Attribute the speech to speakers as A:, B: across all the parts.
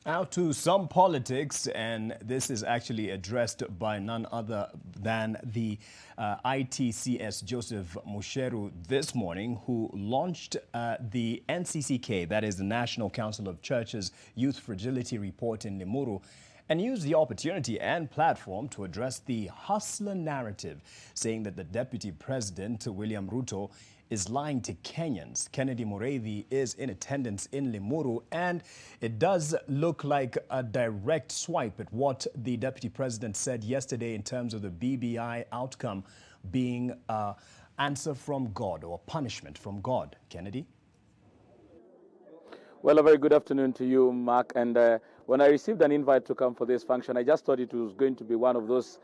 A: Now to some politics, and this is actually addressed by none other than the ITCS Joseph Mucheru this morning, who launched the NCCK, that is the National Council of Churches Youth Fragility Report in Limuru, and used the opportunity and platform to address the hustler narrative, saying that the Deputy President, William Ruto, is lying to Kenyans. Kennedy Mureithi is in attendance in Limuru, and it does look like a direct swipe at what the Deputy President said yesterday in terms of the BBI outcome being an answer from God or punishment from God. Kennedy?
B: Well, a very good afternoon to you, Mark. And when I received an invite to come for this function, I just thought it was going to be one of those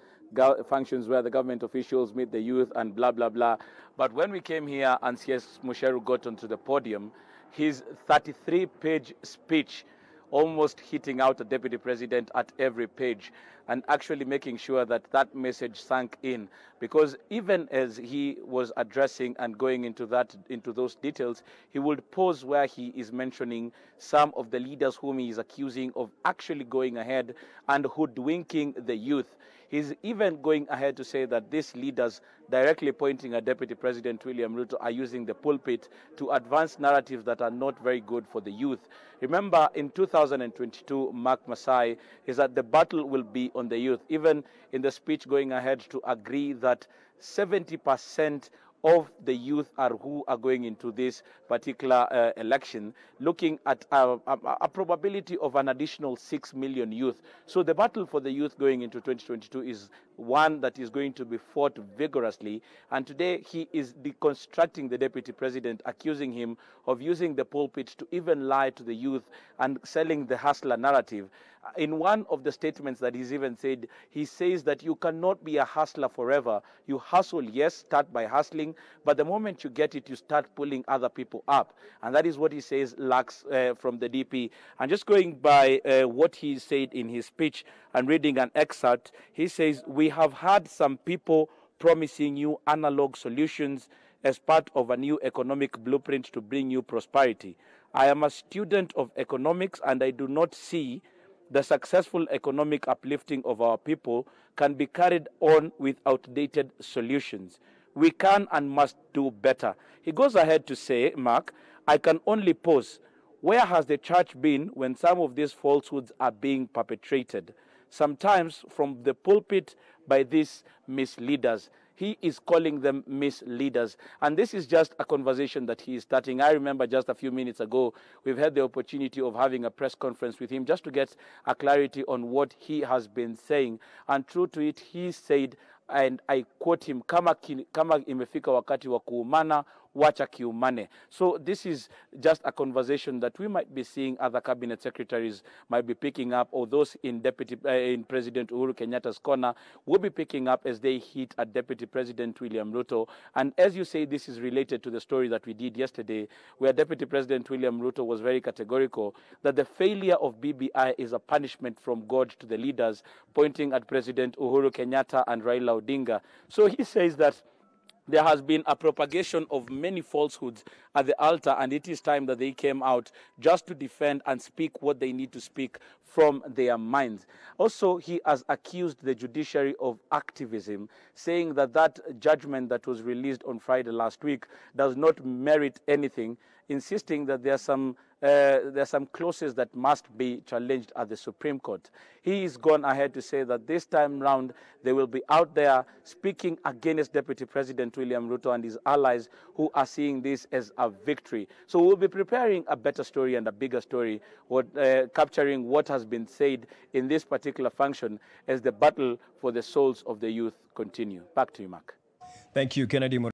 B: functions where the government officials meet the youth and blah, blah, blah. But when we came here and CS Mucheru got onto the podium, his 33-page speech almost hitting out the deputy president at every page and actually making sure that that message sank in, because even as he was addressing and going into those details, he would pause where he is mentioning some of the leaders whom he is accusing of actually going ahead and hoodwinking the youth. He's even going ahead to say that these leaders, directly pointing at Deputy President William Ruto, are using the pulpit to advance narratives that are not very good for the youth. Remember, in 2022, Mark Masai is that the battle will be on the youth, even in the speech going ahead to agree that 70% of the youth who are going into this particular election, looking at a probability of an additional 6 million youth. So the battle for the youth going into 2022 is one that is going to be fought vigorously. And today he is deconstructing the deputy president, accusing him of using the pulpit to even lie to the youth and selling the hustler narrative. In one of the statements that he's even said, he says that you cannot be a hustler forever. You hustle, yes, start by hustling, but the moment you get it, you start pulling other people up. And that is what he says lacks from the DP. And just going by what he said in his speech and reading an excerpt, he says, "We have had some people promising you analog solutions as part of a new economic blueprint to bring you prosperity. I am a student of economics, and I do not see the successful economic uplifting of our people can be carried on with outdated solutions. We can and must do better." He goes ahead to say, Mark, "I can only pose. Where has the church been when some of these falsehoods are being perpetrated? Sometimes from the pulpit by these misleaders." He is calling them misleaders. And this is just a conversation that he is starting. I remember just a few minutes ago, we've had the opportunity of having a press conference with him just to get a clarity on what he has been saying. And true to it, he said, and I quote him, kama imefika wakati wa kuumana, wacha kiumane. So this is just a conversation that we might be seeing other cabinet secretaries might be picking up, or those in President Uhuru Kenyatta's corner will be picking up as they hit at Deputy President William Ruto. And as you say, this is related to the story that we did yesterday, where Deputy President William Ruto was very categorical that the failure of BBI is a punishment from God to the leaders, pointing at President Uhuru Kenyatta and Raila Odinga. So he says that there has been a propagation of many falsehoods at the altar, and it is time that they came out just to defend and speak what they need to speak from their minds. Also, he has accused the judiciary of activism, saying that that judgment that was released on Friday last week does not merit anything, insisting that there are some clauses that must be challenged at the Supreme Court. He has gone ahead to say that this time round they will be out there speaking against Deputy President William Ruto and his allies who are seeing this as a victory. So we'll be preparing a better story and a bigger story, capturing what has been said in this particular function as the battle for the souls of the youth continue. Back to you, Mark.
A: Thank you, Kennedy.